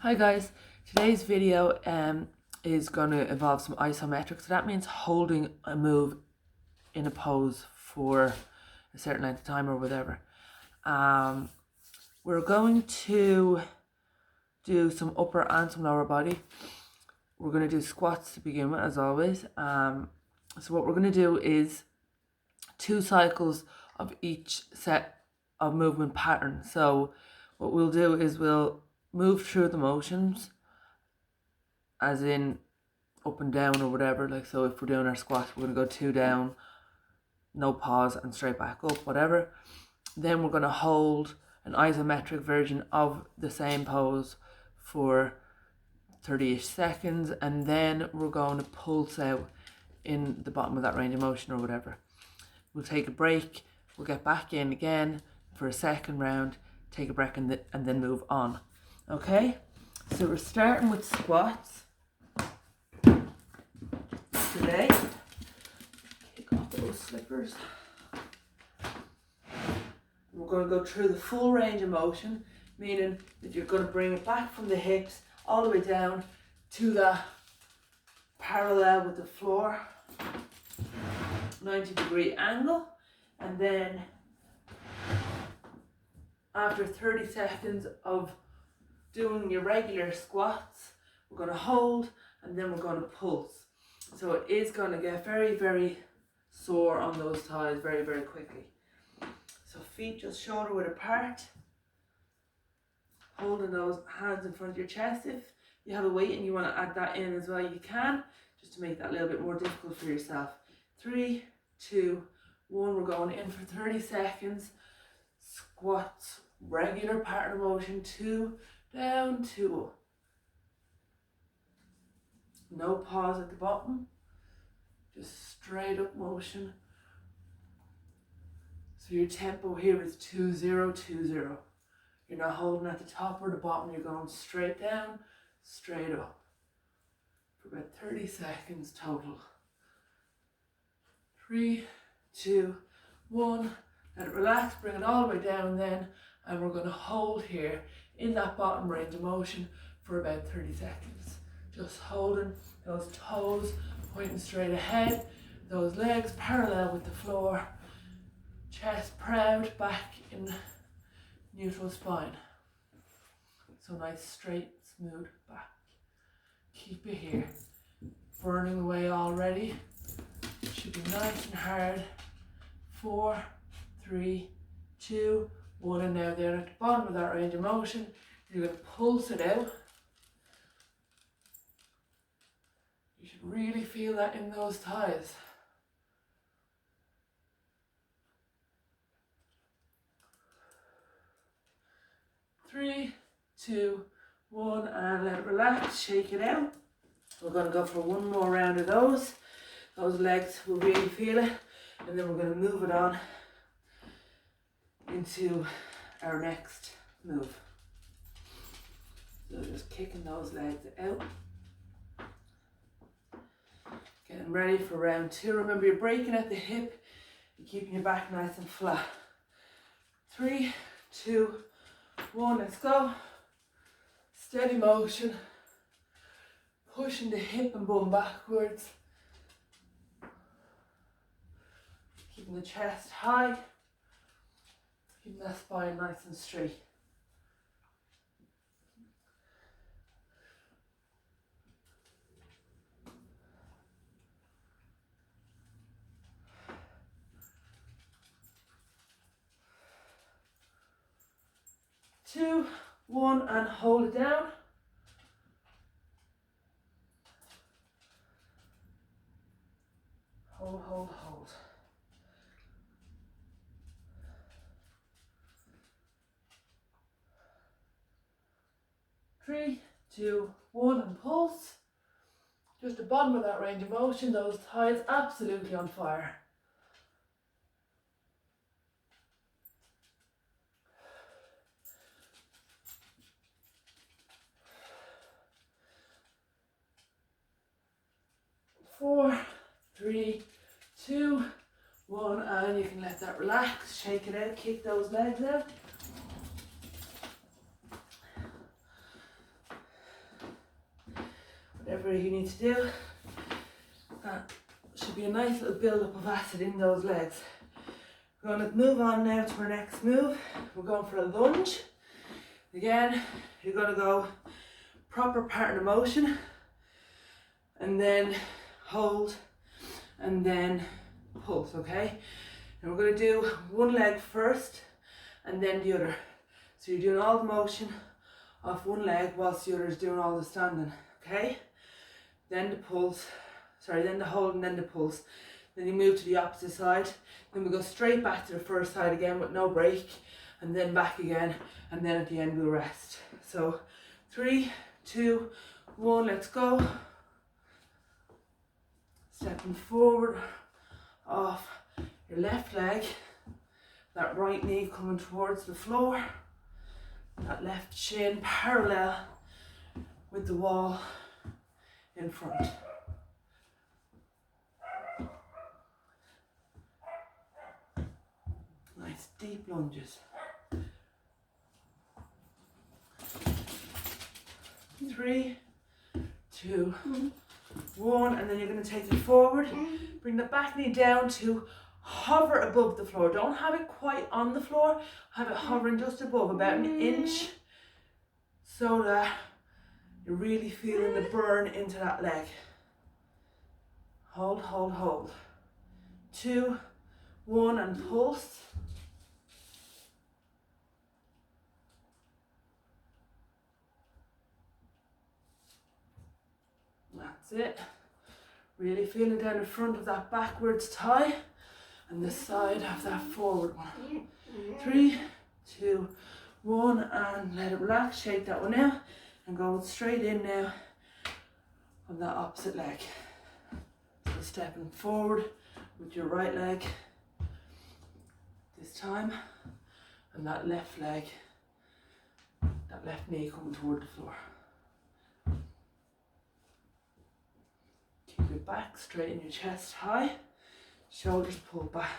Hi guys, today's video is going to involve some isometric. So that means holding a move in a pose for a certain length of time or whatever. We're going to do some upper and some lower body. We're going to do squats to begin with, as always. So what we're going to do is 2 cycles of each set of movement pattern. So what we'll do is we'll move through the motions, as in up and down or whatever. Like, so if we're doing our squat, we're going to go 2 down, no pause, and straight back up, whatever. Then we're going to hold an isometric version of the same pose for 30-ish seconds, and then we're going to pulse out in the bottom of that range of motion or whatever. We'll take a break, we'll get back in again for a second round, take a break, and then move on. Okay, so we're starting with squats today. Kick off those slippers. We're going to go through the full range of motion, meaning that you're going to bring it back from the hips all the way down to the parallel with the floor, 90-degree angle, and then after 30 seconds of doing your regular squats, we're going to hold and then we're going to pulse. So it is going to get very, very sore on those thighs very, very quickly. So feet just shoulder width apart, holding those hands in front of your chest. If you have a weight and you want to add that in as well, you can, just to make that a little bit more difficult for yourself. 3, 2, 1, we're going in for 30 seconds. Squats, regular pattern of motion, 2 down, 2 up. No pause at the bottom, just straight up motion. So your tempo here is 2 0 2 0. You're not holding at the top or the bottom, you're going straight down, straight up for about 30 seconds total. 3, 2, 1, let it relax, bring it all the way down then, and we're going to hold here in that bottom range of motion for about 30 seconds. Just holding those toes pointing straight ahead, those legs parallel with the floor, chest proud, back in neutral spine. So nice, straight, smooth back. Keep it here. Burning away already. Should be nice and hard. 4, 3, 2, 1, and now there at the bottom of that range of motion, you're going to pulse it out. You should really feel that in those thighs. Three, 2, 1, and let it relax, shake it out. We're going to go for one more round of those. Those legs will really feel it, and then we're going to move it on into our next move. So just kicking those legs out. Getting ready for round 2. Remember, you're breaking at the hip, you're keeping your back nice and flat. 3, 2, 1, let's go. Steady motion, pushing the hip and bum backwards, keeping the chest high, keeping that spine nice and straight. Two, 1, and hold it down. Hold, hold, hold. 3, 2, 1, and pulse. Just the bottom of that range of motion, those thighs absolutely on fire. Four, 3, 2, 1, and you can let that relax, shake it out, kick those legs out. whatever you need to do. That should be a nice little build-up of acid in those legs. We're going to move on now to our next move. We're going for a lunge. Again, you're going to go proper partner motion, and then hold, and then pulse, okay? And we're going to do one leg first, and then the other. So you're doing all the motion off one leg whilst the other is doing all the standing, okay? Then the pulse, then the hold and then the pulse. Then you move to the opposite side. Then we go straight back to the first side again with no break, and then back again, and then at the end we'll rest. So 3, 2, 1, let's go. Stepping forward off your left leg, that right knee coming towards the floor, that left shin parallel with the wall in front. Nice deep lunges. 3, 2, 1, and then you're going to take it forward. Bring the back knee down to hover above the floor. Don't have it quite on the floor, have it hovering just above, about an inch, so that you're really feeling the burn into that leg. Hold, hold, hold. 2, 1, and pulse. That's it. Really feeling down the front of that backwards tie and the side of that forward one. 3, 2, 1, and let it relax. Shake that one out and go straight in now on that opposite leg. So stepping forward with your right leg this time, and that left leg, that left knee coming toward the floor. Keep it back, straighten your chest high, shoulders pull back.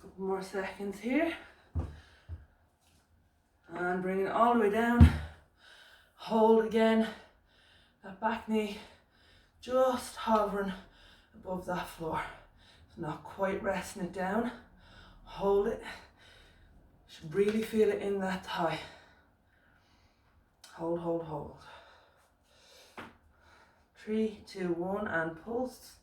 Couple more seconds here. And bring it all the way down. Hold again. That back knee just hovering above that floor. Not quite resting it down. Hold it. Should really feel it in that thigh. Hold, hold, hold. 3, 2, 1, and pulse.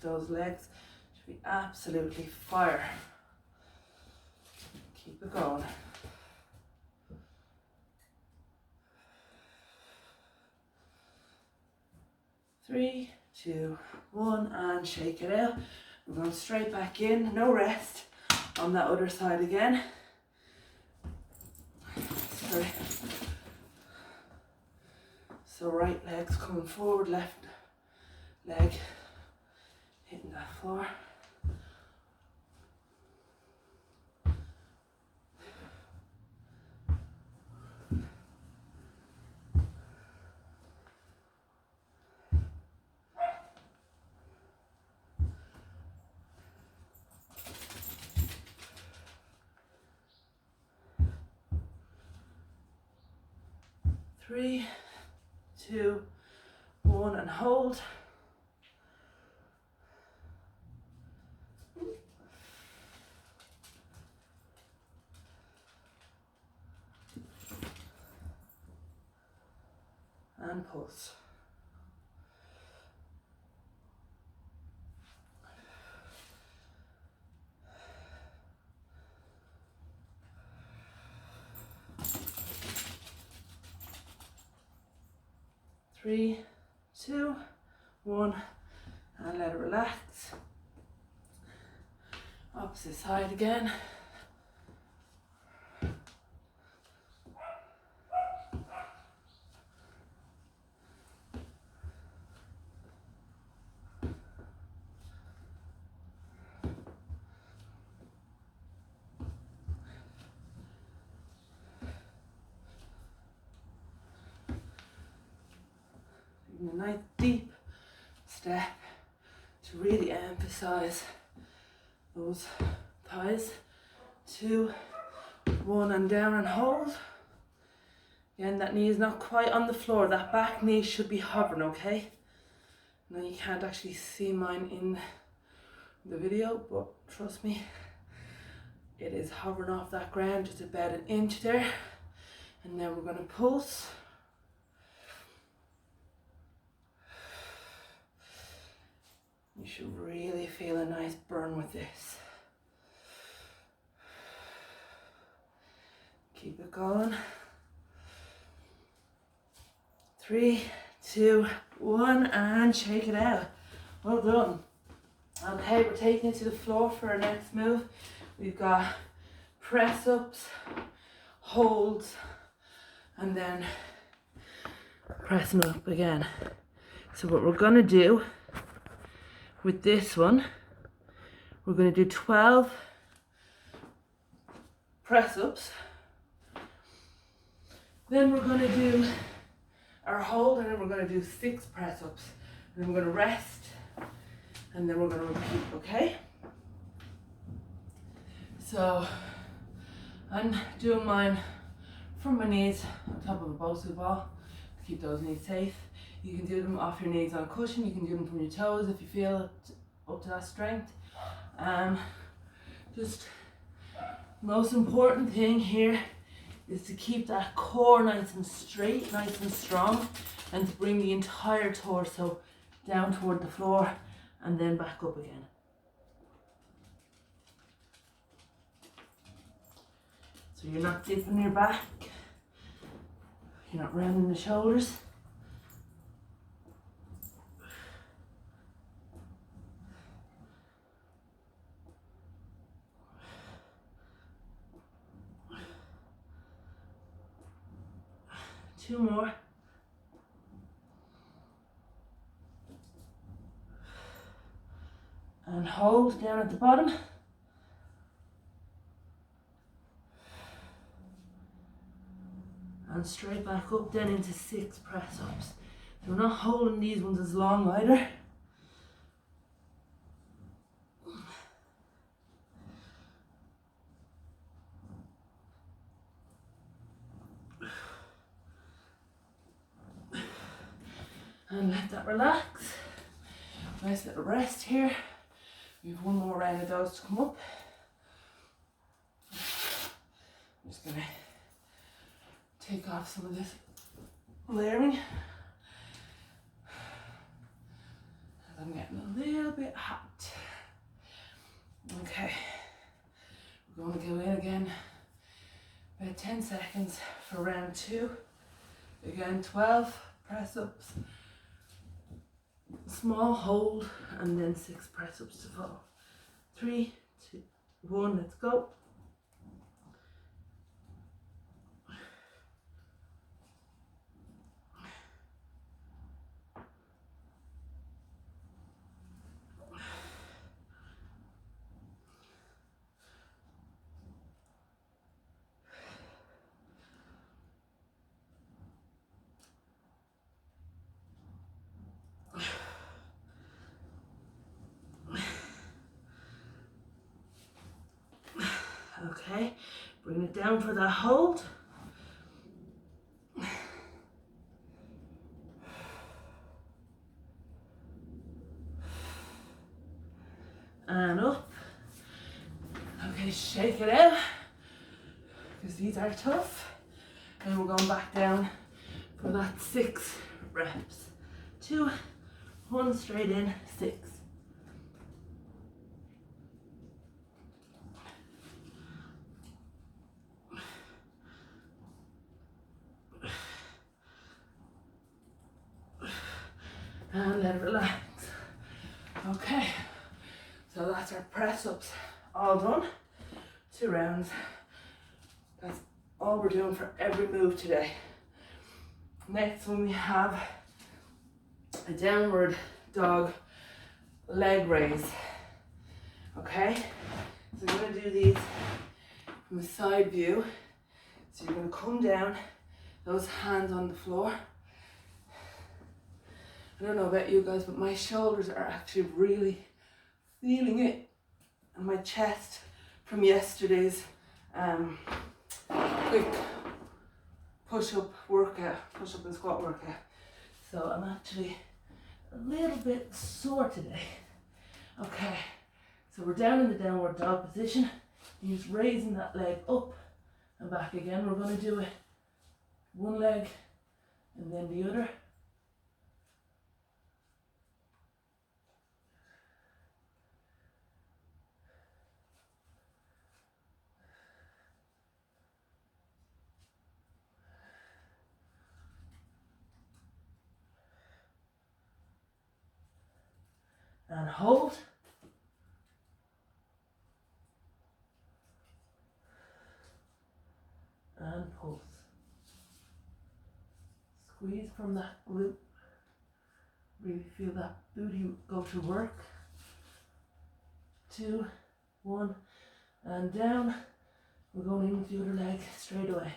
Those legs should be absolutely fire. Keep it going. Three, 2, 1, and shake it out. We're going straight back in, no rest on that other side again. Sorry. So right leg's coming forward, left leg hitting that floor. Three, 2, 1, and hold. And pulse. Three, 2, 1, and let it relax. Opposite side again. taking a nice deep step to really emphasize those thighs. 2, 1, and down and hold. Again, that knee is not quite on the floor. That back knee should be hovering, okay? Now you can't actually see mine in the video, but trust me, it is hovering off that ground, just about an inch there. And then we're going to pulse. You should really feel a nice burn with this. Keep it going. 3, 2, 1, and shake it out. Well done. Okay, we're taking it to the floor for our next move. We've got press ups, holds, and then pressing up again. So what we're gonna do with this one, we're gonna do 12 press ups. Then we're gonna do our hold, and then we're going to do 6 press ups, and then we're going to rest, and then we're going to repeat, okay? So I'm doing mine from my knees on top of a Bosu ball to keep those knees safe. You can do them off your knees on a cushion, you can do them from your toes if you feel up to that strength. Just most important thing here is to keep that core nice and straight, nice and strong, and to bring the entire torso down toward the floor and then back up again. So you're not dipping your back, you're not rounding the shoulders. Two more. And hold down at the bottom. And straight back up then into 6 press ups. So we're not holding these ones as long either. And let that relax. Nice little rest here. We have one more round of those to come up. I'm just going to take off some of this layering. I'm getting a little bit hot. Okay, we're going to go in again. About 10 seconds for round 2. Again, 12 press ups. Small hold, and then 6 press ups to follow. 3, 2, 1, let's go. Okay, bring it down for that hold. And up. Okay, shake it out, because these are tough. And we're going back down for that 6 reps. 2, 1, straight in, 6. And let it relax. Okay, so that's our press ups all done. 2 rounds. That's all we're doing for every move today. Next one we have a downward dog leg raise. Okay, so we're going to do these from a side view. So you're going to come down, those hands on the floor. I don't know about you guys, but my shoulders are actually really feeling it, and my chest from yesterday's quick push up and squat workout. So I'm actually a little bit sore today. Okay, so we're down in the downward dog position. You're just raising that leg up and back again. We're going to do it one leg and then the other. And hold. And pulse. Squeeze from that glute. Really feel that booty go to work. 2, 1, and down. We're going in with the other leg straight away.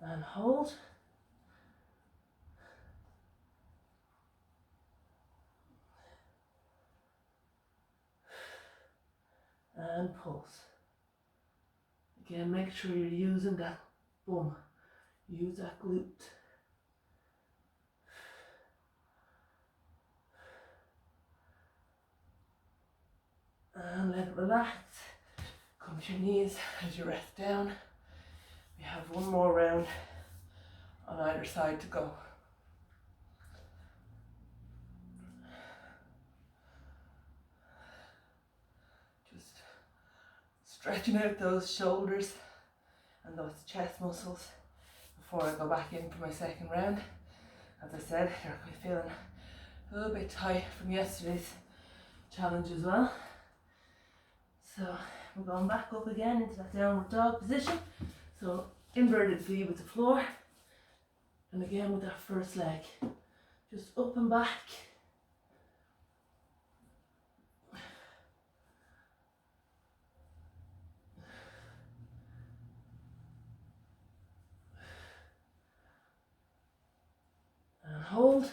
And hold. And pulse. Again, make sure you're using that bum. Use that glute. And let it relax. Come to your knees as you rest down. We have one more round on either side to go. Just stretching out those shoulders and those chest muscles before I go back in for my second round. As I said, you're feeling a little bit tight from yesterday's challenge as well. So we're going back up again into that downward dog position. So inverted V with the floor. And again with that first leg. Just up and back. And hold.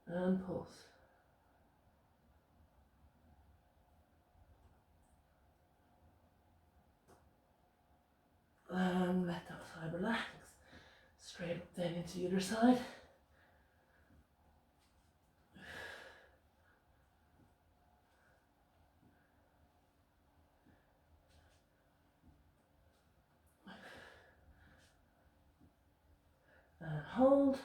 And pulse. And let that side relax. Straight up then into the other side. And hold.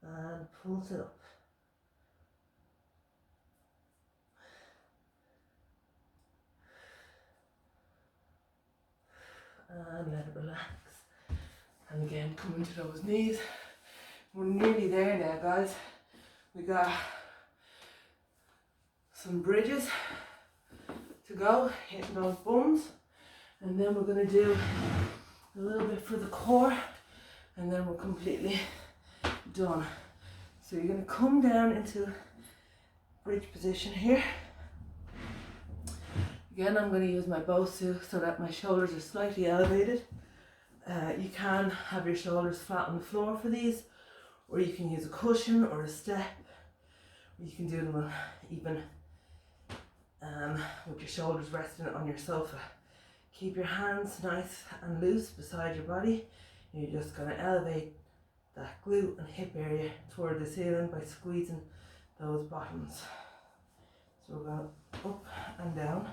And pulse it up. And let it relax. And again, come into those knees. We're nearly there now, guys. We got some bridges to go, hitting those bums. And then we're going to do a little bit for the core. And then we're completely done. So you're going to come down into bridge position here. Again, I'm going to use my Bosu so that my shoulders are slightly elevated. You can have your shoulders flat on the floor for these, or you can use a cushion or a step. Or you can do them even with your shoulders resting on your sofa. Keep your hands nice and loose beside your body. You're just going to elevate that glute and hip area toward the ceiling by squeezing those bottoms. So we're going up and down.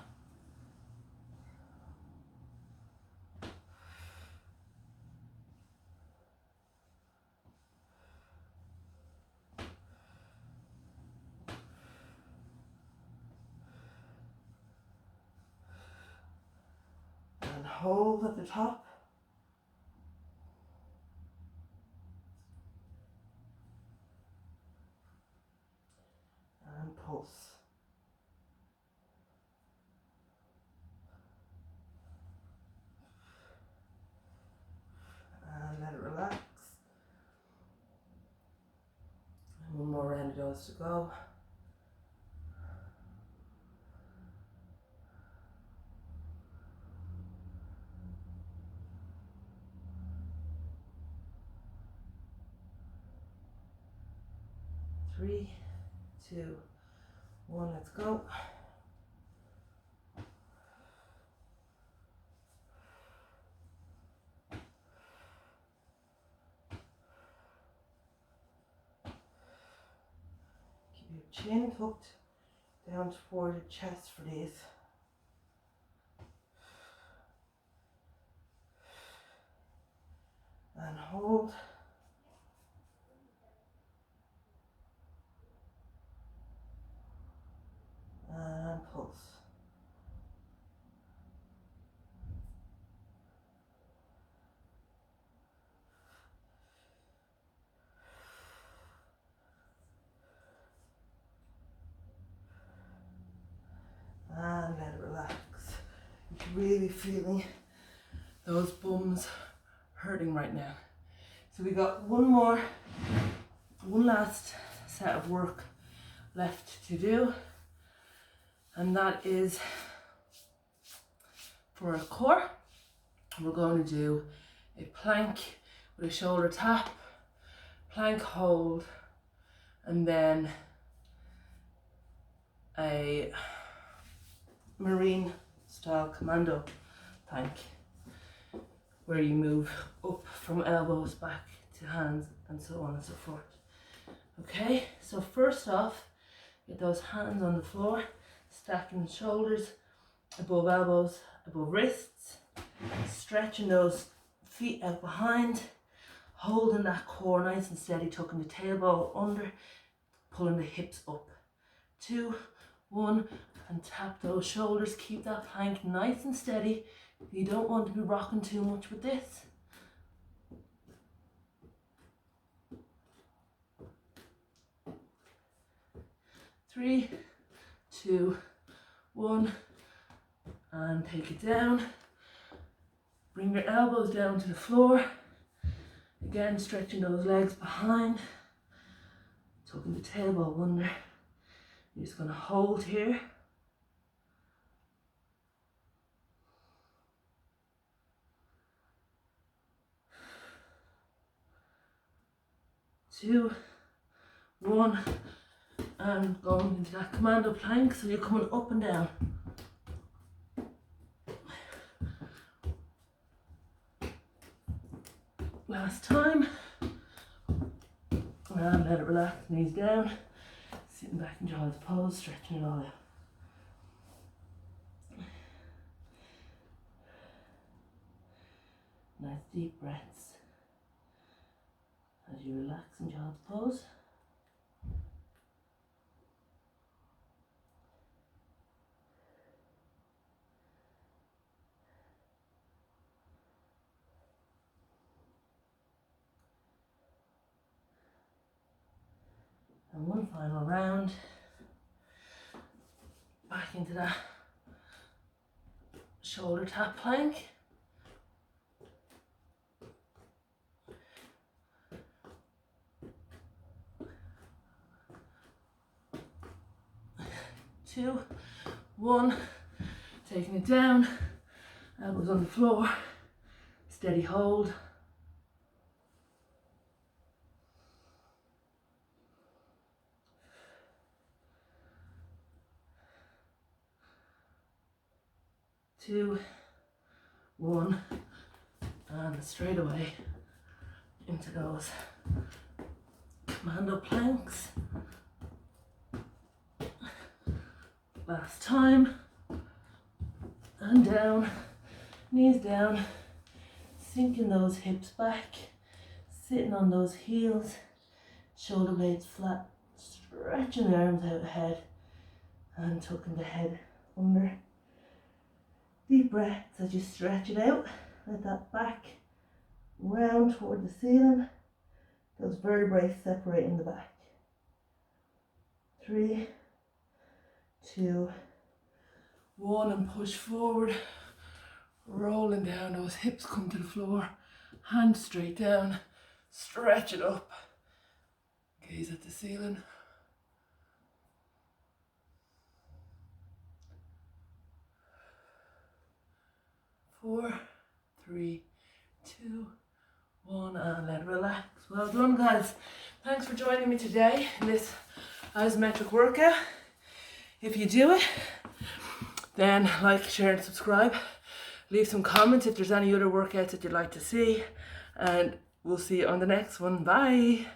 And hold at the top. pulse. And let it relax. And one more round of those to go. Three, two, one, let's go. Keep your chin tucked down toward your chest for these. And hold. And pulse. And let it relax. You're really feeling those bums hurting right now. So we got one last set of work left to do, and that is for our core. We're going to do a plank with a shoulder tap, plank hold, and then a marine style commando plank where you move up from elbows back to hands and so on and so forth. Okay, so first off, get those hands on the floor, stacking shoulders above elbows, above wrists, stretching those feet out behind, holding that core nice and steady, tucking the tailbone under, pulling the hips up. 2, 1, and tap those shoulders. Keep that plank nice and steady. You don't want to be rocking too much with this. 3, 2, 1, and take it down. Bring your elbows down to the floor. Again, stretching those legs behind, tucking the tailbone under. You're just going to hold here. 2, 1, and going into that commando plank, so you're coming up and down. Last time. And let it relax, knees down, sitting back in child's pose, stretching it all out. Nice deep breaths as you relax in child's pose. And one final round, back into that shoulder tap plank. Two, 1, taking it down, elbows on the floor, steady hold. 2, 1, and straight away into those commando planks. Last time, and down, knees down, sinking those hips back, sitting on those heels, shoulder blades flat, stretching the arms out ahead, and tucking the head under. Deep breaths as you stretch it out, let that back round toward the ceiling, those vertebrae separating the back. 3, 2, 1, and push forward. Rolling down, those hips come to the floor, hands straight down, stretch it up, gaze at the ceiling. 4, 3, 2, 1, and let it relax. Well done, guys. Thanks for joining me today in this isometric workout. If you do it, then like, share, and subscribe. Leave some comments if there's any other workouts that you'd like to see, and we'll see you on the next one. Bye.